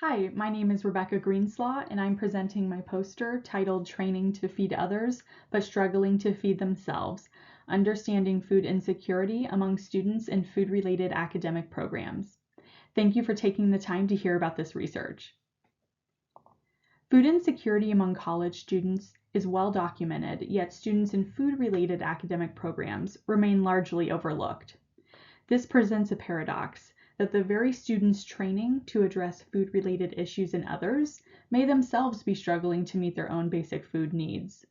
Hi, my name is Rebecca Greenslaw, and I'm presenting my poster titled Training to Feed Others, but Struggling to Feed Themselves, Understanding Food Insecurity Among Students in Food-Related Academic Programs. Thank you for taking the time to hear about this research. Food insecurity among college students is well documented, yet students in food-related academic programs remain largely overlooked. This presents a paradox that the very students training to address food-related issues in others may themselves be struggling to meet their own basic food needs.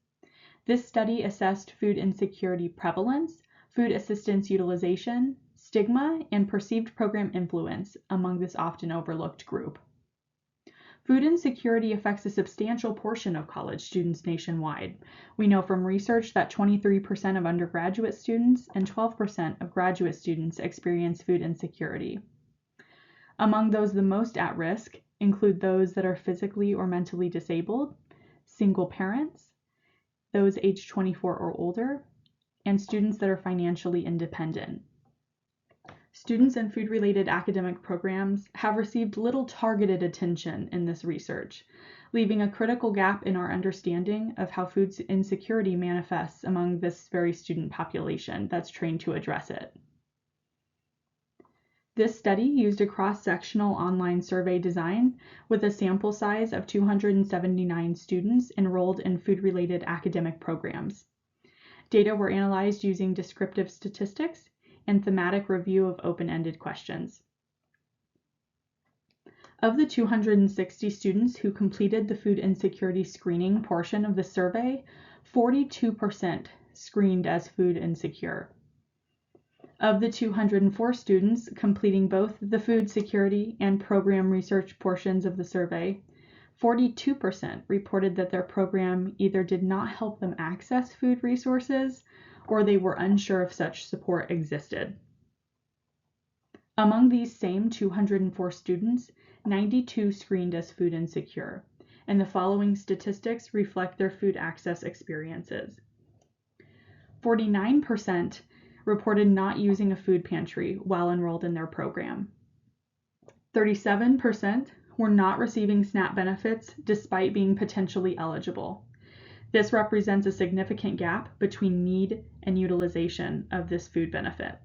This study assessed food insecurity prevalence, food assistance utilization, stigma, and perceived program influence among this often overlooked group. Food insecurity affects a substantial portion of college students nationwide. We know from research that 23% of undergraduate students and 12% of graduate students experience food insecurity. Among those the most at risk include those that are physically or mentally disabled, single parents, those aged 24 or older, and students that are financially independent. Students in food-related academic programs have received little targeted attention in this research, leaving a critical gap in our understanding of how food insecurity manifests among this very student population that's trained to address it. This study used a cross-sectional online survey design with a sample size of 279 students enrolled in food-related academic programs. Data were analyzed using descriptive statistics and thematic review of open-ended questions. Of the 260 students who completed the food insecurity screening portion of the survey, 42% screened as food insecure. Of the 204 students completing both the food security and program research portions of the survey, 42% reported that their program either did not help them access food resources or they were unsure if such support existed. Among these same 204 students, 92 screened as food insecure, and the following statistics reflect their food access experiences. 49% reported not using a food pantry while enrolled in their program. 37% were not receiving SNAP benefits despite being potentially eligible. This represents a significant gap between need and utilization of this food benefit.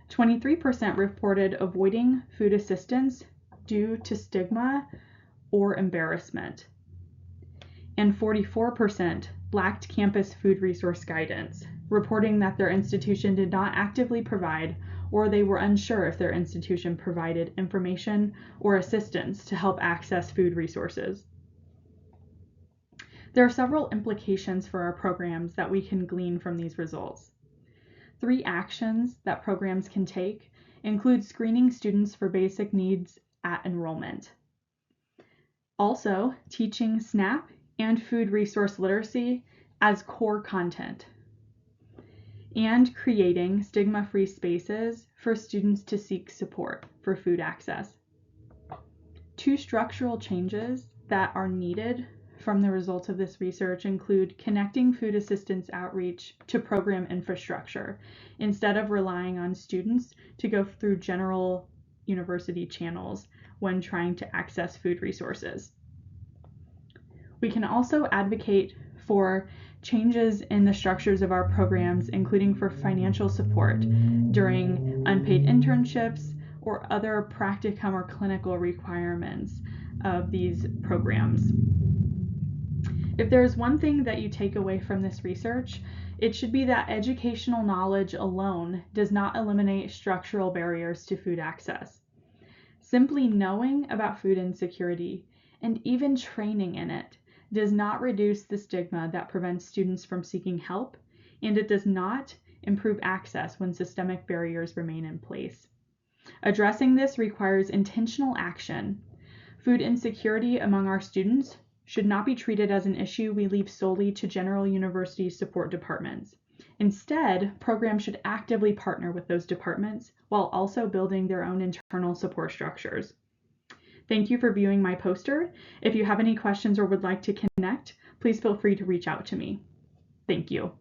23% reported avoiding food assistance due to stigma or embarrassment. And 44% lacked campus food resource guidance, reporting that their institution did not actively provide or they were unsure if their institution provided information or assistance to help access food resources. There are several implications for our programs that we can glean from these results. 3 actions that programs can take include screening students for basic needs at enrollment. Also, teaching SNAP and food resource literacy as core content. And creating stigma-free spaces for students to seek support for food access. 2 structural changes that are needed from the results of this research include connecting food assistance outreach to program infrastructure instead of relying on students to go through general university channels when trying to access food resources. We can also advocate for changes in the structures of our programs, including for financial support during unpaid internships or other practicum or clinical requirements of these programs. If there is one thing that you take away from this research, it should be that educational knowledge alone does not eliminate structural barriers to food access. Simply knowing about food insecurity and even training in it does not reduce the stigma that prevents students from seeking help, and it does not improve access when systemic barriers remain in place. Addressing this requires intentional action. Food insecurity among our students should not be treated as an issue we leave solely to general university support departments. Instead, programs should actively partner with those departments while also building their own internal support structures. Thank you for viewing my poster. If you have any questions or would like to connect, please feel free to reach out to me. Thank you.